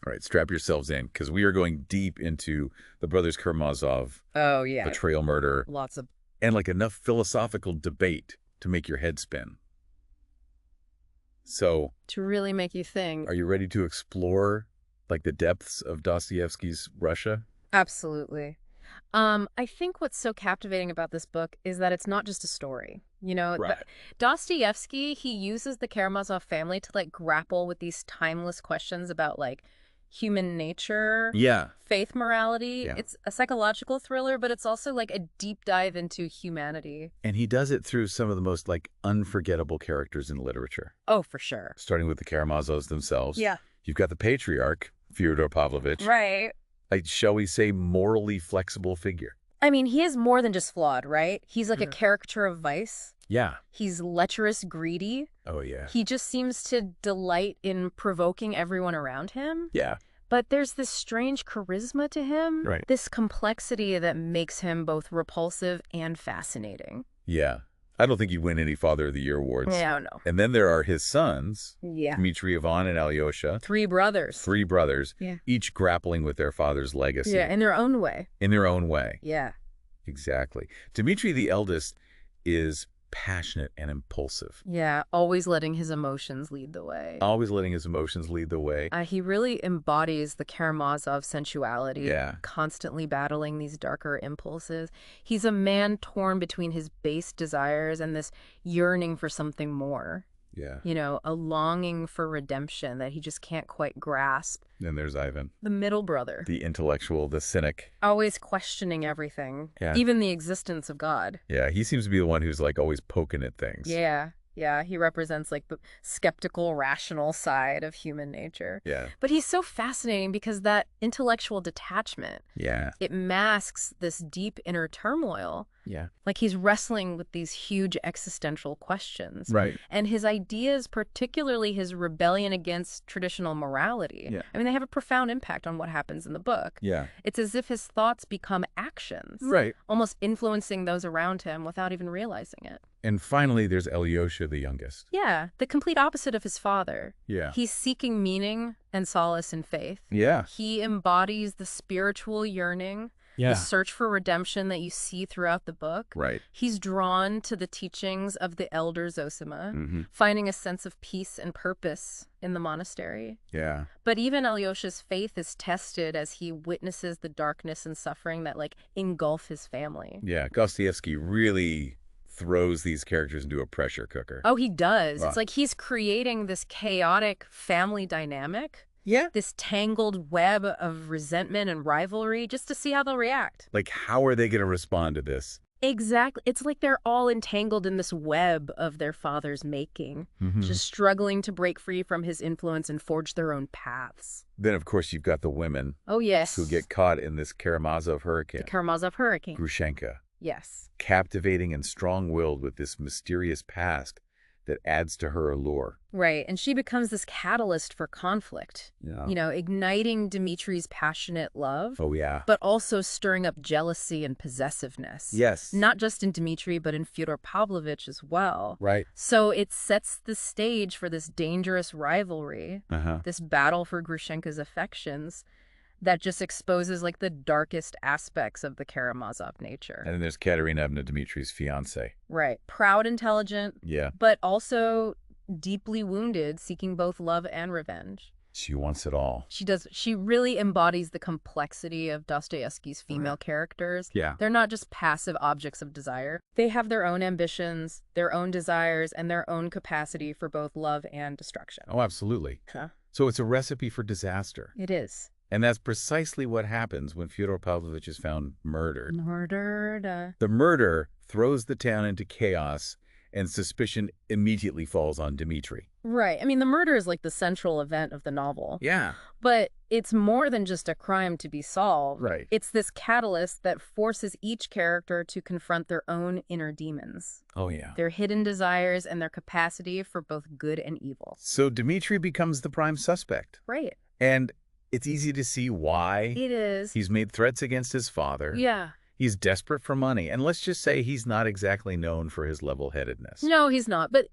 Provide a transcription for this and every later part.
All right, strap yourselves in, because we are going deep into the brothers Karamazov Oh, yeah. betrayal, murder, Lots of... and like enough philosophical debate to make your head spin. So, To really make you think. are you ready to explore like the depths of Dostoevsky's Russia? Absolutely. I think what's so captivating about this book is that it's not just a story. Right. Dostoevsky, he uses the Karamazov family to like grapple with these timeless questions about like human nature, Yeah. faith, morality. Yeah. It's a psychological thriller, but it's also like a deep dive into humanity. And he does it through some of the most like unforgettable characters in literature, Oh, for sure. starting with the Karamazovs themselves. Yeah. You've got the patriarch, Fyodor Pavlovich, Right. like, shall we say, morally flexible figure. I mean, he is more than just flawed, right? He's like a caricature of vice. Yeah. He's lecherous, greedy. Oh, yeah. He just seems to delight in provoking everyone around him. Yeah. But there's this strange charisma to him. Right. This complexity that makes him both repulsive and fascinating. Yeah. I don't think he'd win any Father of the Year awards. Yeah, I don't know. And then there are his sons, Yeah. Dmitry, Ivan, and Alyosha. Three brothers. Three brothers, Yeah. each grappling with their father's legacy. Yeah, in their own way. In their own way. Yeah. Exactly. Dmitry, the eldest, is passionate and impulsive. Yeah, always letting his emotions lead the way. Always letting his emotions lead the way. He really embodies the Karamazov sensuality, Yeah. constantly battling these darker impulses. He's a man torn between his base desires and this yearning for something more. Yeah. A longing for redemption that he just can't quite grasp. Then there's Ivan, The middle brother, the intellectual, the cynic. always questioning everything, Yeah. even the existence of God. Yeah, he seems to be the one who's like always poking at things. Yeah, he represents like the skeptical, rational side of human nature. Yeah. But he's so fascinating because that intellectual detachment, Yeah. it masks this deep inner turmoil. Yeah. Like he's wrestling with these huge existential questions. Right. And his ideas, particularly his rebellion against traditional morality, Yeah. I mean, they have a profound impact on what happens in the book. Yeah. It's as if his thoughts become actions, Right. almost influencing those around him without even realizing it. And finally, there's Alyosha, the youngest. Yeah, the complete opposite of his father. Yeah. He's seeking meaning and solace in faith. Yeah. He embodies the spiritual yearning, the search for redemption that you see throughout the book. Right. He's drawn to the teachings of the elder Zosima, Mm-hmm. finding a sense of peace and purpose in the monastery. Yeah. But even Alyosha's faith is tested as he witnesses the darkness and suffering that engulf his family. Yeah. Dostoevsky really throws these characters into a pressure cooker. Oh, he does. Wow. It's like he's creating this chaotic family dynamic. Yeah. This tangled web of resentment and rivalry just to see how they'll react. Like, how are they going to respond to this? Exactly. It's like they're all entangled in this web of their father's making, Mm-hmm. just struggling to break free from his influence and forge their own paths. Then, of course, you've got the women Oh, yes. who get caught in this Karamazov hurricane. The Karamazov hurricane. Grushenka, Yes. captivating and strong-willed with this mysterious past that adds to her allure. Right. And she becomes this catalyst for conflict, Yeah. Igniting Dmitry's passionate love, Oh, yeah. but also stirring up jealousy and possessiveness. Yes. Not just in Dmitry, but in Fyodor Pavlovich as well. Right. So it sets the stage for this dangerous rivalry, Uh-huh. this battle for Grushenka's affections that just exposes the darkest aspects of the Karamazov nature. And then there's Katerina, Dmitry's fiance. Right. Proud, intelligent, Yeah. but also deeply wounded, seeking both love and revenge. She wants it all. She really embodies the complexity of Dostoevsky's female characters. Yeah. They're not just passive objects of desire. They have their own ambitions, their own desires, and their own capacity for both love and destruction. Oh, absolutely. Huh? So it's a recipe for disaster. It is. And that's precisely what happens when Fyodor Pavlovich is found murdered. Murdered. The murder throws the town into chaos, and suspicion immediately falls on Dmitry. Right. I mean, the murder is the central event of the novel. Yeah. But it's more than just a crime to be solved. Right. It's this catalyst that forces each character to confront their own inner demons, Oh, yeah. their hidden desires, and their capacity for both good and evil. So Dmitry becomes the prime suspect. Right. And it's easy to see why. It is. He's made threats against his father. Yeah. He's desperate for money, and let's just say he's not exactly known for his level-headedness. No, he's not. But,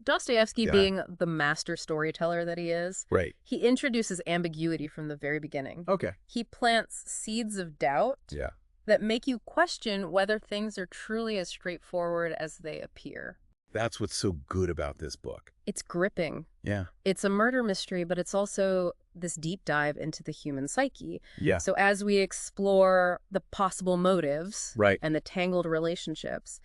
Dostoevsky Yeah. being the master storyteller that he is, Right. he introduces ambiguity from the very beginning. Okay. He plants seeds of doubt Yeah. that make you question whether things are truly as straightforward as they appear. That's what's so good about this book. It's gripping. Yeah. It's a murder mystery, but it's also this deep dive into the human psyche. Yeah. So as we explore the possible motives Right. and the tangled relationships,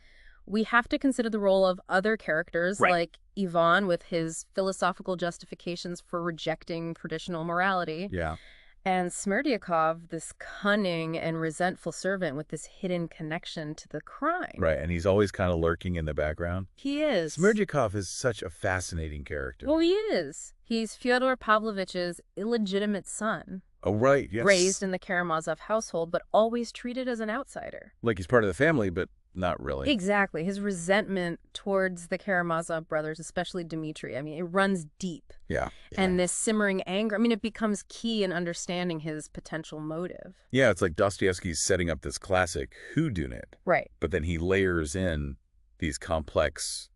we have to consider the role of other characters Right. like Ivan with his philosophical justifications for rejecting traditional morality, Yeah. and Smerdyakov, this cunning and resentful servant with this hidden connection to the crime. Right, and he's always kind of lurking in the background. He is. Smerdyakov is such a fascinating character. Well, he is. He's Fyodor Pavlovich's illegitimate son, Oh, right, yes. raised in the Karamazov household, but always treated as an outsider. Like he's part of the family, but not really. Exactly. His resentment towards the Karamazov brothers, especially Dmitri, it runs deep. Yeah. And this simmering anger, it becomes key in understanding his potential motive. Yeah, it's like Dostoevsky's setting up this classic whodunit, Right. but then he layers in these complex,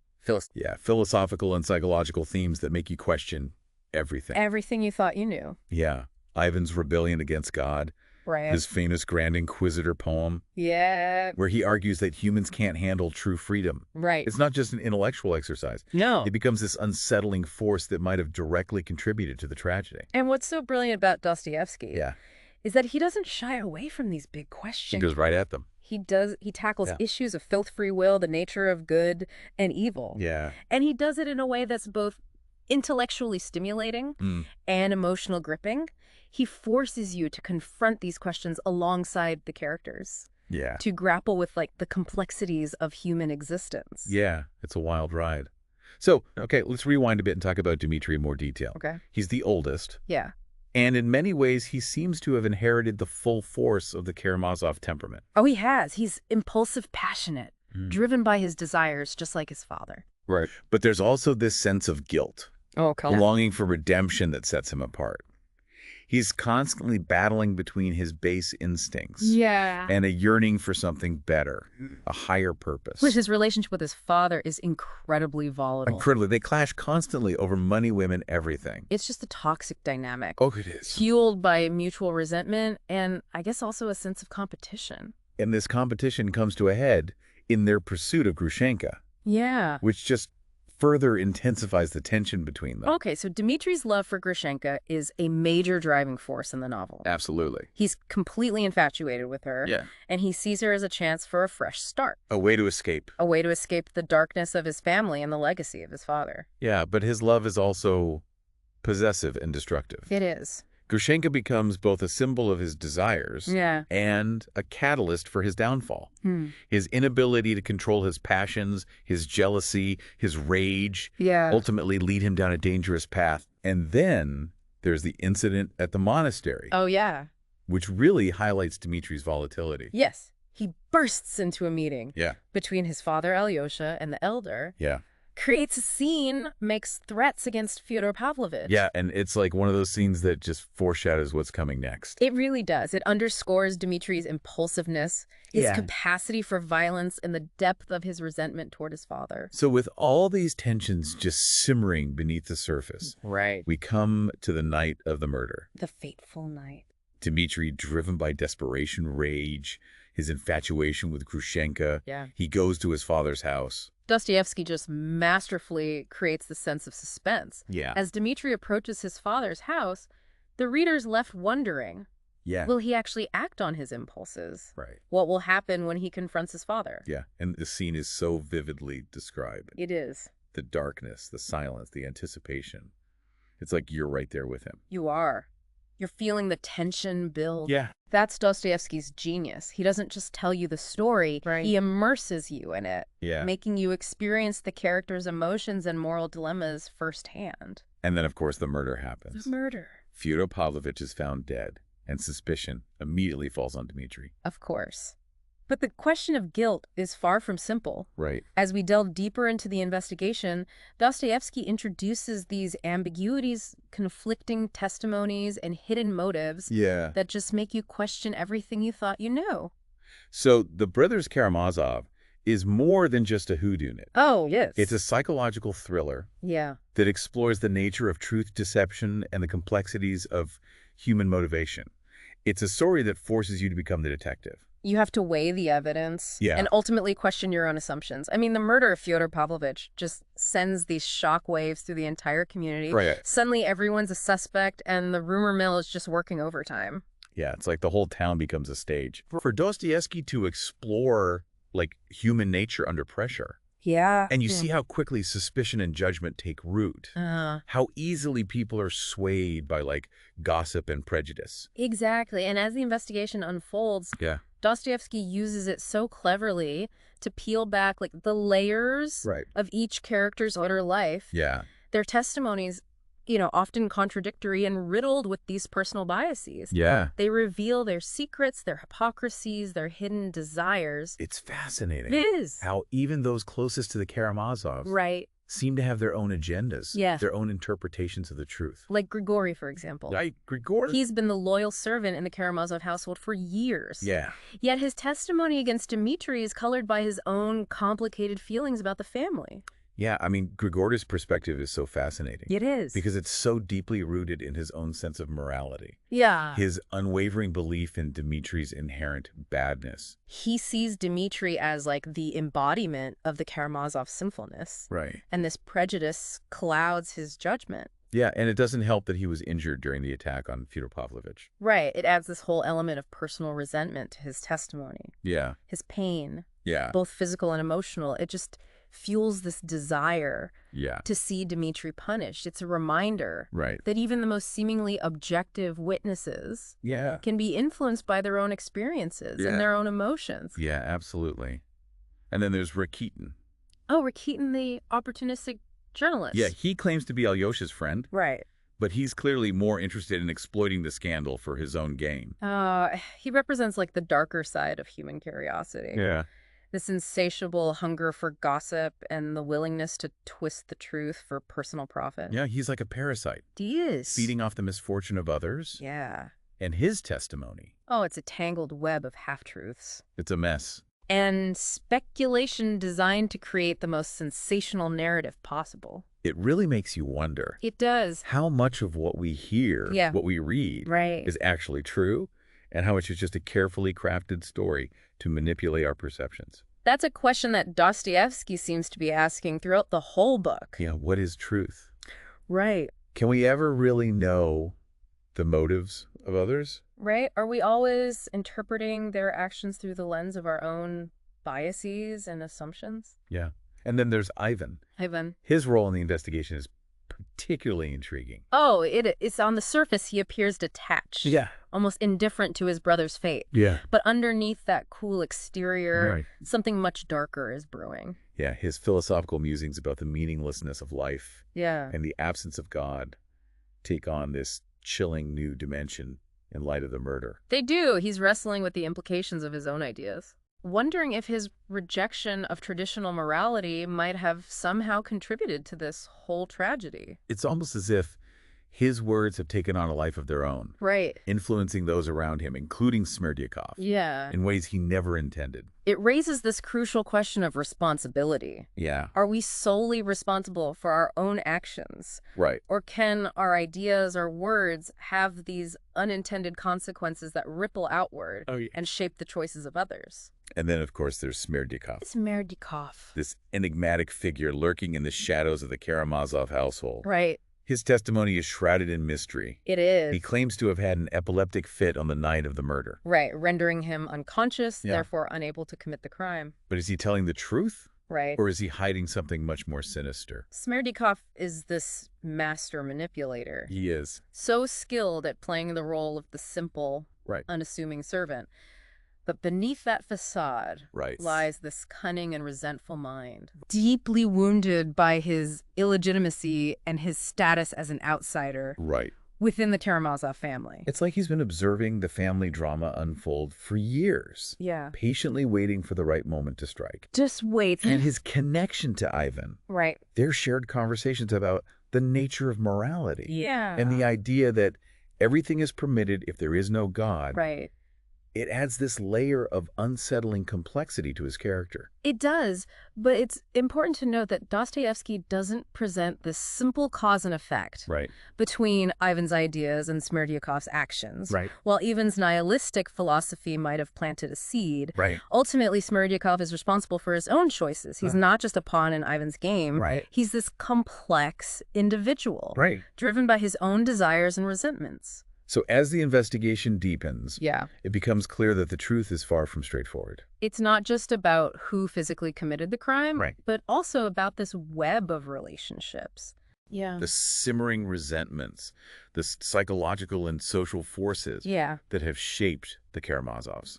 philosophical and psychological themes that make you question everything. Everything you thought you knew. Yeah. Ivan's rebellion against God, Right. his famous Grand Inquisitor poem, Yeah. where he argues that humans can't handle true freedom. Right. It's not just an intellectual exercise. No. It becomes this unsettling force that might have directly contributed to the tragedy. And what's so brilliant about Dostoevsky Yeah. is that he doesn't shy away from these big He questions. goes right at them. He tackles Yeah. issues of filth-free will, the nature of good and evil. Yeah. And he does it in a way that's both intellectually stimulating and emotional gripping. He forces you to confront these questions alongside the characters, Yeah. to grapple with the complexities of human existence. Yeah. It's a wild ride. So, okay, let's rewind a bit and talk about Dmitri in more detail. Okay. He's the oldest, Yeah. and in many ways, he seems to have inherited the full force of the Karamazov temperament. Oh, he has. He's impulsive, passionate, driven by his desires, just like his father. Right. But there's also this sense of guilt, Oh, a longing for redemption that sets him apart. He's constantly battling between his base instincts Yeah. and a yearning for something better, a higher purpose. Which his relationship with his father is incredibly volatile. Incredibly. They clash constantly over money, women, everything. It's just a toxic dynamic. Oh, it is. Fueled by mutual resentment and I guess also a sense of competition. And this competition comes to a head in their pursuit of Grushenka, Yeah. which just further intensifies the tension between them. Okay, so Dmitri's love for Grushenka is a major driving force in the novel. Absolutely. He's completely infatuated with her. Yeah. And he sees her as a chance for a fresh start. A way to escape. A way to escape the darkness of his family and the legacy of his father. Yeah, but his love is also possessive and destructive. It is. Grushenka becomes both a symbol of his desires Yeah. and a catalyst for his downfall. His inability to control his passions, his jealousy, his rage, Yeah. ultimately lead him down a dangerous path. And then there's the incident at the monastery, Oh, yeah. which really highlights Dmitri's volatility. Yes. He bursts into a meeting Yeah. between his father, Alyosha, and the elder, Yeah. creates a scene, makes threats against Fyodor Pavlovich. Yeah, and it's like one of those scenes that just foreshadows what's coming next. It really does. It underscores Dmitri's impulsiveness, his Yeah. capacity for violence, and the depth of his resentment toward his father. So with all these tensions just simmering beneath the surface, Right. we come to the night of the murder. The fateful night. Dmitri, driven by desperation, rage, his infatuation with Grushenka, Yeah. he goes to his father's house. Dostoevsky just masterfully creates the sense of suspense. Yeah. As Dmitri approaches his father's house, the reader's left wondering, Yeah. will he actually act on his impulses? Right. What will happen when he confronts his father? Yeah. And the scene is so vividly described. It is. The darkness, the silence, the anticipation. It's like you're right there with him. You are. You're feeling the tension build. Yeah. That's Dostoevsky's genius. He doesn't just tell you the story, Right. he immerses you in it, Yeah. making you experience the character's emotions and moral dilemmas firsthand. And then, of course, the murder happens. The murder. Fyodor Pavlovich is found dead, and suspicion immediately falls on Dmitri. Of course. But the question of guilt is far from simple. Right. As we delve deeper into the investigation, Dostoevsky introduces these ambiguities, conflicting testimonies, and hidden motives Yeah. that just make you question everything you thought you knew. So the Brothers Karamazov is more than just a whodunit. Oh, yes. It's a psychological thriller that explores the nature of truth, deception, and the complexities of human motivation. It's a story that forces you to become the detective. You have to weigh the evidence and ultimately question your own assumptions. I mean, the murder of Fyodor Pavlovich just sends these shock waves through the entire community. Right. Suddenly everyone's a suspect and the rumor mill is just working overtime. Yeah, it's like the whole town becomes a stage. For Dostoevsky to explore like human nature under pressure. Yeah. And you see how quickly suspicion and judgment take root. How easily people are swayed by like gossip and prejudice. Exactly. And as the investigation unfolds, Dostoevsky uses it so cleverly to peel back like the layers of each character's outer life. Yeah. Their testimonies, often contradictory and riddled with these personal biases. Yeah. They reveal their secrets, their hypocrisies, their hidden desires. It's fascinating. It is. How even those closest to the Karamazovs seem to have their own agendas, their own interpretations of the truth. Like Grigory, for example. Grigory? He's been the loyal servant in the Karamazov household for years. Yeah. Yet his testimony against Dmitri is colored by his own complicated feelings about the family. Yeah, I mean, Grigory's perspective is so fascinating. It is. Because it's so deeply rooted in his own sense of morality. Yeah. His unwavering belief in Dmitri's inherent badness. He sees Dmitri as like the embodiment of the Karamazov sinfulness. Right. And this prejudice clouds his judgment. Yeah, and it doesn't help that he was injured during the attack on Fyodor Pavlovich. Right. It adds this whole element of personal resentment to his testimony. Yeah. His pain. Yeah. Both physical and emotional. It just fuels this desire to see Dmitri punished. It's a reminder that even the most seemingly objective witnesses can be influenced by their own experiences and their own emotions. Yeah, absolutely. And then there's Rakitin. Oh, Rakitin, the opportunistic journalist. Yeah, he claims to be Alyosha's friend. Right. But he's clearly more interested in exploiting the scandal for his own gain. He represents like the darker side of human curiosity. Yeah. This insatiable hunger for gossip and the willingness to twist the truth for personal profit. Yeah, he's like a parasite. He is. Feeding off the misfortune of others. Yeah. And his testimony. Oh, it's a tangled web of half-truths. It's a mess. And speculation designed to create the most sensational narrative possible. It really makes you wonder. It does. How much of what we hear, what we read, is actually true, and how much is just a carefully crafted story to manipulate our perceptions. That's a question that Dostoevsky seems to be asking throughout the whole book. Yeah, what is truth? Right. Can we ever really know the motives of others? Right. Are we always interpreting their actions through the lens of our own biases and assumptions? Yeah. And then there's Ivan. His role in the investigation is particularly intriguing. Oh, it's on the surface he appears detached. Yeah. Almost indifferent to his brother's fate. Yeah. But underneath that cool exterior, something much darker is brewing. Yeah, his philosophical musings about the meaninglessness of life and the absence of God take on this chilling new dimension in light of the murder. They do. He's wrestling with the implications of his own ideas. Wondering if his rejection of traditional morality might have somehow contributed to this whole tragedy. It's almost as if his words have taken on a life of their own. Right. Influencing those around him, including Smerdyakov. Yeah. In ways he never intended. It raises this crucial question of responsibility. Yeah. Are we solely responsible for our own actions? Right. Or can our ideas or words have these unintended consequences that ripple outward and shape the choices of others? And then, of course, there's Smerdyakov. Smerdyakov. This enigmatic figure lurking in the shadows of the Karamazov household. Right. His testimony is shrouded in mystery. It is. He claims to have had an epileptic fit on the night of the murder. Right, rendering him unconscious, therefore unable to commit the crime. But is he telling the truth? Right. Or is he hiding something much more sinister? Smerdyakov is this master manipulator. He is. So skilled at playing the role of the simple, unassuming servant. But beneath that facade lies this cunning and resentful mind, deeply wounded by his illegitimacy and his status as an outsider within the Karamazov family. It's like he's been observing the family drama unfold for years. Yeah. Patiently waiting for the right moment to strike. Just wait. And his connection to Ivan. Right. Their shared conversations about the nature of morality. Yeah. And the idea that everything is permitted if there is no God. Right. it adds this layer of unsettling complexity to his character. It does, but it's important to note that Dostoevsky doesn't present this simple cause and effect between Ivan's ideas and Smerdyakov's actions. While Ivan's nihilistic philosophy might have planted a seed, ultimately Smerdyakov is responsible for his own choices. He's not just a pawn in Ivan's game. He's this complex individual, driven by his own desires and resentments. So as the investigation deepens, it becomes clear that the truth is far from straightforward. It's not just about who physically committed the crime, but also about this web of relationships. The simmering resentments, the psychological and social forces that have shaped the Karamazovs.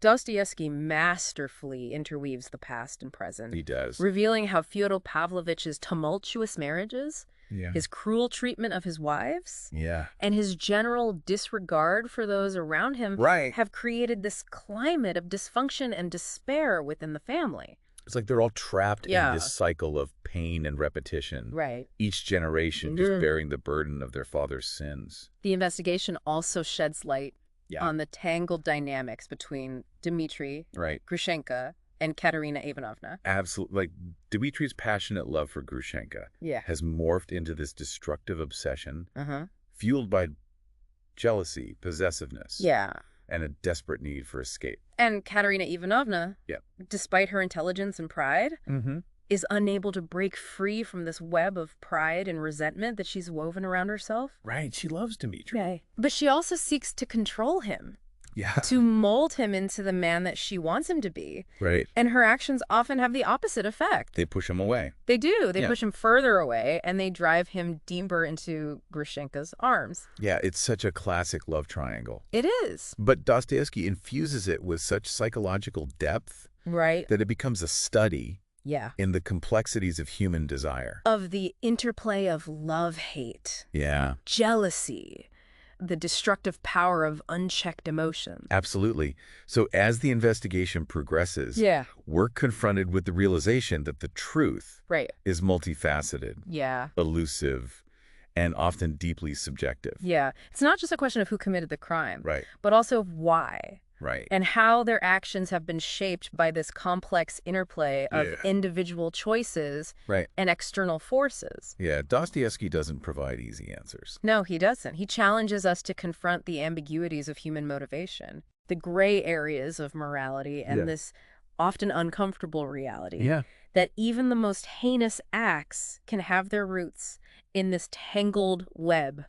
Dostoevsky masterfully interweaves the past and present. He does. Revealing how Fyodor Pavlovich's tumultuous marriages, his cruel treatment of his wives, and his general disregard for those around him have created this climate of dysfunction and despair within the family. It's like they're all trapped in this cycle of pain and repetition. Each generation just bearing the burden of their father's sins. The investigation also sheds light on the tangled dynamics between Dmitri, Grushenka, and Katerina Ivanovna. Absolutely. Like, Dmitri's passionate love for Grushenka has morphed into this destructive obsession, fueled by jealousy, possessiveness, and a desperate need for escape. And Katerina Ivanovna, despite her intelligence and pride, is unable to break free from this web of pride and resentment that she's woven around herself. She loves Dmitri. But she also seeks to control him. To mold him into the man that she wants him to be. And her actions often have the opposite effect. They push him away. They do. They push him further away, and they drive him deeper into Grushenka's arms. It's such a classic love triangle. It is. But Dostoevsky infuses it with such psychological depth that it becomes a study in the complexities of human desire. Of the interplay of love-hate. Jealousy. The destructive power of unchecked emotions. Absolutely. So as the investigation progresses, we're confronted with the realization that the truth is multifaceted, elusive, and often deeply subjective. It's not just a question of who committed the crime, but also of why. And how their actions have been shaped by this complex interplay of individual choices and external forces. Dostoevsky doesn't provide easy answers. No, he doesn't. He challenges us to confront the ambiguities of human motivation, the gray areas of morality, and this often uncomfortable reality that even the most heinous acts can have their roots in this tangled web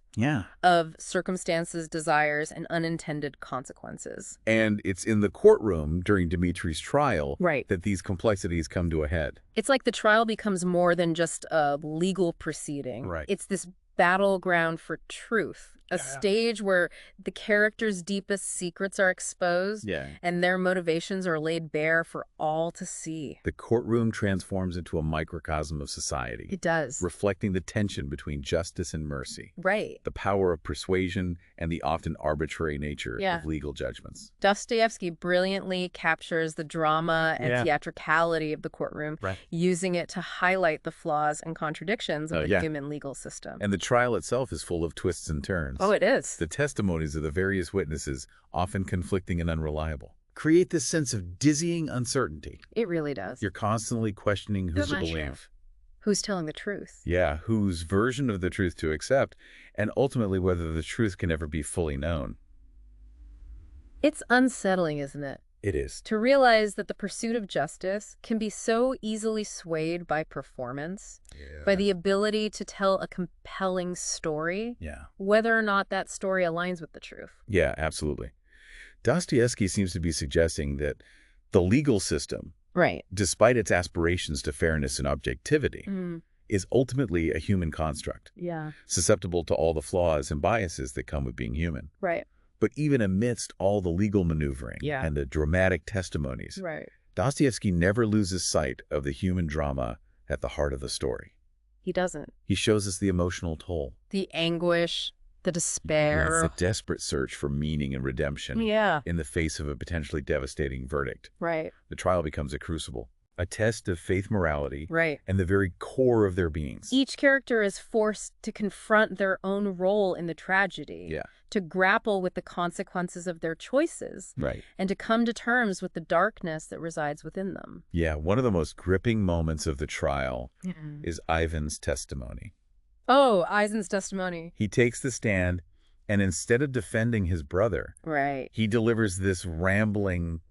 of circumstances, desires, and unintended consequences. And it's in the courtroom during Dmitri's trial that these complexities come to a head. It's like the trial becomes more than just a legal proceeding. It's this battleground for truth. A stage where the characters' deepest secrets are exposed and their motivations are laid bare for all to see. The courtroom transforms into a microcosm of society. It does. Reflecting the tension between justice and mercy. The power of persuasion and the often arbitrary nature of legal judgments. Dostoevsky brilliantly captures the drama and theatricality of the courtroom, using it to highlight the flaws and contradictions of the human legal system. And the trial itself is full of twists and turns. Oh, it is. The testimonies of the various witnesses, often conflicting and unreliable, create this sense of dizzying uncertainty. It really does. You're constantly questioning who to believe. Who's telling the truth? Whose version of the truth to accept, and ultimately whether the truth can ever be fully known. It's unsettling, isn't it? It is. To realize that the pursuit of justice can be so easily swayed by performance, by the ability to tell a compelling story, whether or not that story aligns with the truth. Absolutely. Dostoevsky seems to be suggesting that the legal system, despite its aspirations to fairness and objectivity, is ultimately a human construct, susceptible to all the flaws and biases that come with being human. But even amidst all the legal maneuvering and the dramatic testimonies, Dostoevsky never loses sight of the human drama at the heart of the story. He doesn't. He shows us the emotional toll. The anguish, the despair. The desperate search for meaning and redemption in the face of a potentially devastating verdict. The trial becomes a crucible. A test of faith morality. Right. And the very core of their beings. Each character is forced to confront their own role in the tragedy. Yeah. To grapple with the consequences of their choices. Right. And to come to terms with the darkness that resides within them. Yeah, one of the most gripping moments of the trial is Ivan's testimony. Oh, Ivan's testimony. He takes the stand, and instead of defending his brother, he delivers this rambling,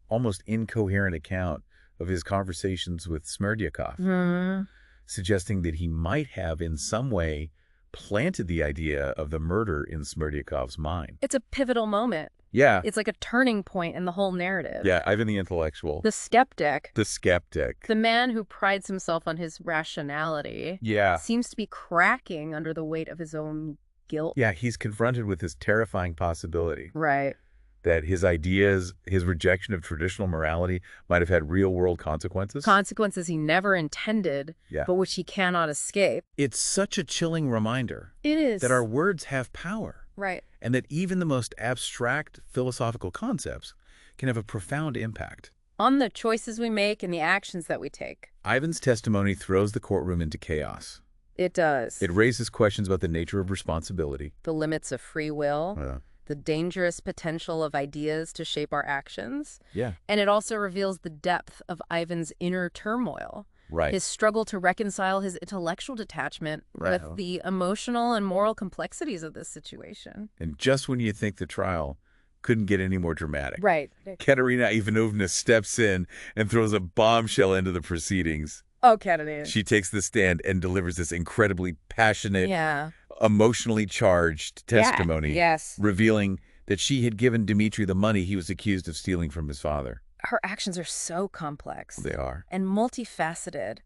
almost incoherent account of his conversations with Smerdyakov, suggesting that he might have in some way planted the idea of the murder in Smerdyakov's mind. It's a pivotal moment. Yeah. It's like a turning point in the whole narrative. Yeah, Ivan the intellectual. The skeptic. The skeptic. The man who prides himself on his rationality. Yeah. Seems to be cracking under the weight of his own guilt. Yeah, he's confronted with this terrifying possibility. Right. That his ideas, his rejection of traditional morality might have had real-world consequences. Consequences he never intended, but which he cannot escape. It's such a chilling reminder. It is. That our words have power. Right. And that even the most abstract philosophical concepts can have a profound impact. On the choices we make and the actions that we take. Ivan's testimony throws the courtroom into chaos. It does. It raises questions about the nature of responsibility. The limits of free will. The dangerous potential of ideas to shape our actions. Yeah. And it also reveals the depth of Ivan's inner turmoil. Right. His struggle to reconcile his intellectual detachment with the emotional and moral complexities of this situation. And just when you think the trial couldn't get any more dramatic. Right. Katerina Ivanovna steps in and throws a bombshell into the proceedings. Oh, Katerina. She takes the stand and delivers this incredibly passionate, emotionally charged testimony, revealing that she had given Dmitri the money he was accused of stealing from his father. Her actions are so complex. They are. And multifaceted.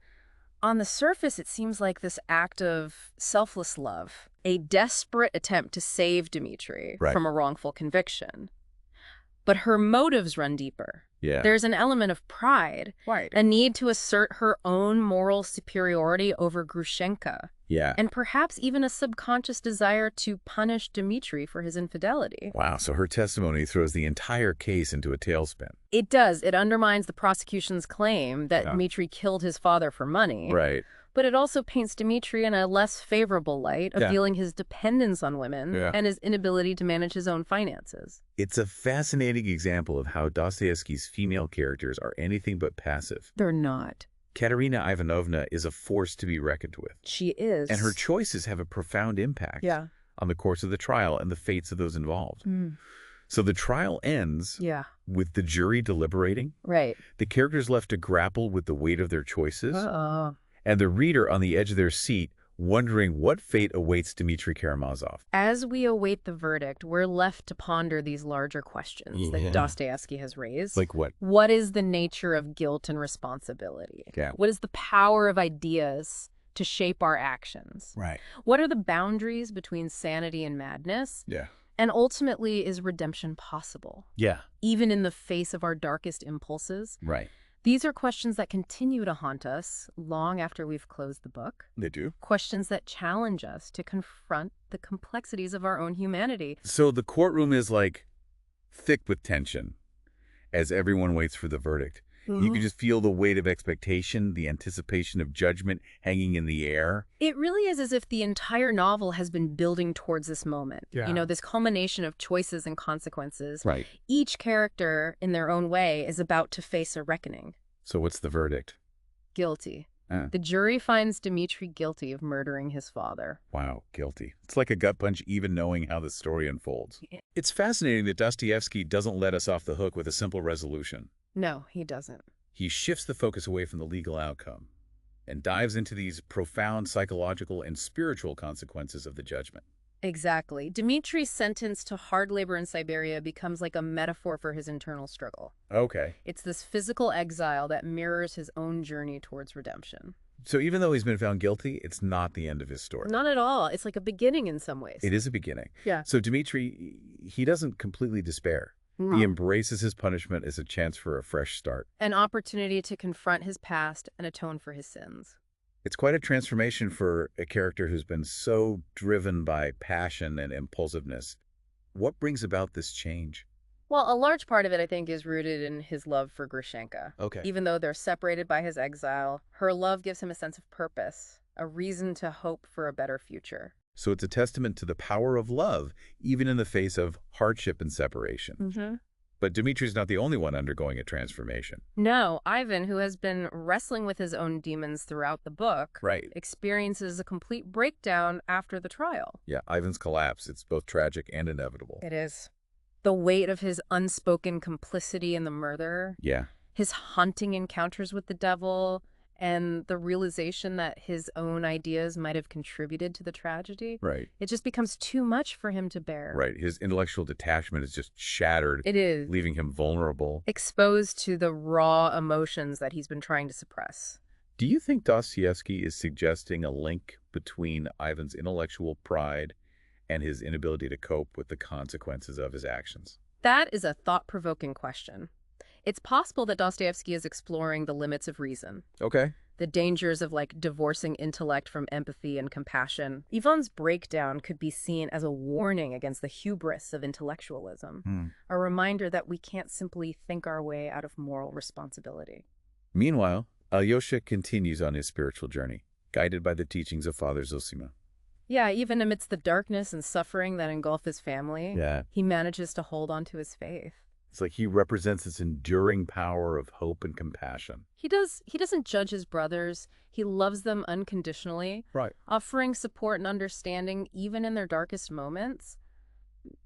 On the surface, it seems like this act of selfless love, a desperate attempt to save Dmitri from a wrongful conviction. But her motives run deeper. Yeah. There's an element of pride, a need to assert her own moral superiority over Grushenka. Yeah. And perhaps even a subconscious desire to punish Dmitri for his infidelity. Wow, so her testimony throws the entire case into a tailspin. It does. It undermines the prosecution's claim that Dmitri killed his father for money. Right. But it also paints Dmitri in a less favorable light, revealing his dependence on women and his inability to manage his own finances. It's a fascinating example of how Dostoevsky's female characters are anything but passive. They're not. Katerina Ivanovna is a force to be reckoned with. She is. And her choices have a profound impact on the course of the trial and the fates of those involved. So the trial ends with the jury deliberating. Right. The characters left to grapple with the weight of their choices. And the reader on the edge of their seat wondering what fate awaits Dmitri Karamazov. As we await the verdict, we're left to ponder these larger questions that Dostoevsky has raised. Like what? What is the nature of guilt and responsibility? What is the power of ideas to shape our actions? Right. What are the boundaries between sanity and madness? Yeah. And ultimately, is redemption possible? Yeah. Even in the face of our darkest impulses? Right. These are questions that continue to haunt us long after we've closed the book. They do. Questions that challenge us to confront the complexities of our own humanity. So the courtroom is like thick with tension as everyone waits for the verdict. You can just feel the weight of expectation, the anticipation of judgment hanging in the air. It really is as if the entire novel has been building towards this moment. Yeah. You know, this culmination of choices and consequences. Right. Each character, in their own way, is about to face a reckoning. So what's the verdict? Guilty. The jury finds Dmitri guilty of murdering his father. Wow, guilty. It's like a gut punch even knowing how the story unfolds. It's fascinating that Dostoevsky doesn't let us off the hook with a simple resolution. No, he doesn't. He shifts the focus away from the legal outcome and dives into these profound psychological and spiritual consequences of the judgment. Exactly. Dmitri's sentence to hard labor in Siberia becomes like a metaphor for his internal struggle. Okay. It's this physical exile that mirrors his own journey towards redemption. So even though he's been found guilty, it's not the end of his story. Not at all. It's like a beginning in some ways. It is a beginning. Yeah. So Dmitri, he doesn't completely despair. No. He embraces his punishment as a chance for a fresh start. An opportunity to confront his past and atone for his sins. It's quite a transformation for a character who's been so driven by passion and impulsiveness. What brings about this change? Well, a large part of it, I think, is rooted in his love for Grushenka. Okay. Even though they're separated by his exile, her love gives him a sense of purpose, a reason to hope for a better future. So it's a testament to the power of love, even in the face of hardship and separation. Mm-hmm. But Dmitri's not the only one undergoing a transformation. No, Ivan, who has been wrestling with his own demons throughout the book, experiences a complete breakdown after the trial. Yeah, Ivan's collapse, it's both tragic and inevitable. It is. The weight of his unspoken complicity in the murder. Yeah. His haunting encounters with the devil, and the realization that his own ideas might have contributed to the tragedy. Right. It just becomes too much for him to bear. Right. His intellectual detachment is just shattered. It is. Leaving him vulnerable. Exposed to the raw emotions that he's been trying to suppress. Do you think Dostoevsky is suggesting a link between Ivan's intellectual pride and his inability to cope with the consequences of his actions? That is a thought-provoking question. It's possible that Dostoevsky is exploring the limits of reason. Okay. The dangers of, divorcing intellect from empathy and compassion. Ivan's breakdown could be seen as a warning against the hubris of intellectualism, a reminder that we can't simply think our way out of moral responsibility. Meanwhile, Alyosha continues on his spiritual journey, guided by the teachings of Father Zosima. Yeah, even amidst the darkness and suffering that engulf his family, he manages to hold on to his faith. It's like he represents this enduring power of hope and compassion. He doesn't judge his brothers. He loves them unconditionally, offering support and understanding even in their darkest moments.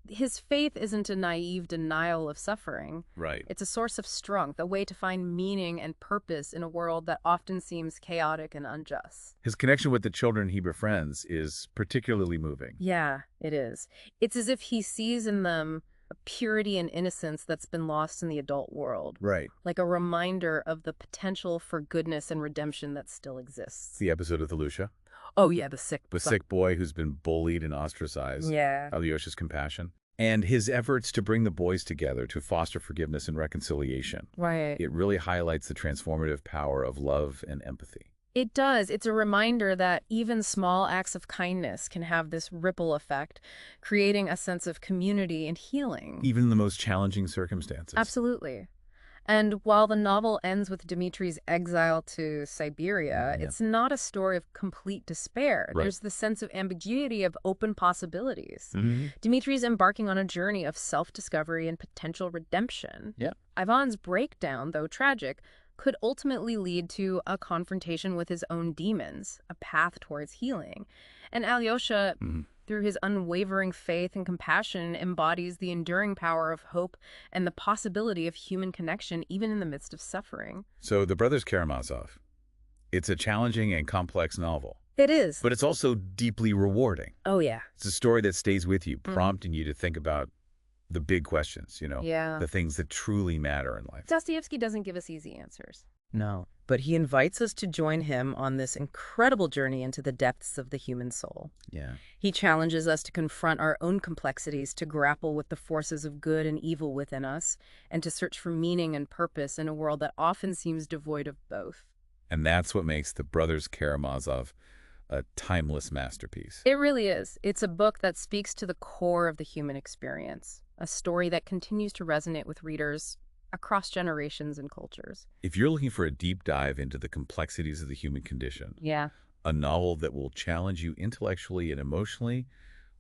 His faith isn't a naive denial of suffering. It's a source of strength, a way to find meaning and purpose in a world that often seems chaotic and unjust. His connection with the children he befriends is particularly moving. Yeah, it is. It's as if he sees in them a purity and innocence that's been lost in the adult world. Like a reminder of the potential for goodness and redemption that still exists. The episode of Alyosha? Oh, yeah, the sick boy who's been bullied and ostracized. Yeah. Alyosha's compassion. And his efforts to bring the boys together to foster forgiveness and reconciliation. It really highlights the transformative power of love and empathy. It does. It's a reminder that even small acts of kindness can have this ripple effect, creating a sense of community and healing. Even in the most challenging circumstances. Absolutely. And while the novel ends with Dmitri's exile to Siberia, it's not a story of complete despair. There's the sense of ambiguity of open possibilities. Dmitri's embarking on a journey of self-discovery and potential redemption. Ivan's breakdown, though tragic, could ultimately lead to a confrontation with his own demons, a path towards healing. And Alyosha, through his unwavering faith and compassion, embodies the enduring power of hope and the possibility of human connection even in the midst of suffering. So The Brothers Karamazov, it's a challenging and complex novel. It is. But it's also deeply rewarding. Oh, yeah. It's a story that stays with you, prompting you to think about the big questions, the things that truly matter in life. Dostoevsky doesn't give us easy answers. No, but he invites us to join him on this incredible journey into the depths of the human soul. He challenges us to confront our own complexities, to grapple with the forces of good and evil within us, and to search for meaning and purpose in a world that often seems devoid of both. And that's what makes The Brothers Karamazov a timeless masterpiece. It really is. It's a book that speaks to the core of the human experience, a story that continues to resonate with readers across generations and cultures. If you're looking for a deep dive into the complexities of the human condition, a novel that will challenge you intellectually and emotionally,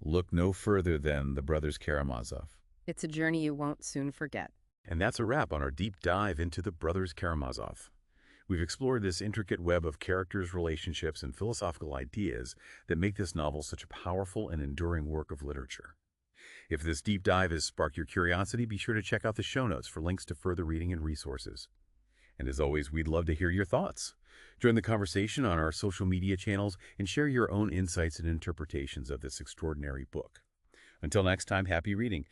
look no further than The Brothers Karamazov. It's a journey you won't soon forget. And that's a wrap on our deep dive into The Brothers Karamazov. We've explored this intricate web of characters, relationships, and philosophical ideas that make this novel such a powerful and enduring work of literature. If this deep dive has sparked your curiosity, be sure to check out the show notes for links to further reading and resources. And as always, we'd love to hear your thoughts. Join the conversation on our social media channels and share your own insights and interpretations of this extraordinary book. Until next time, happy reading.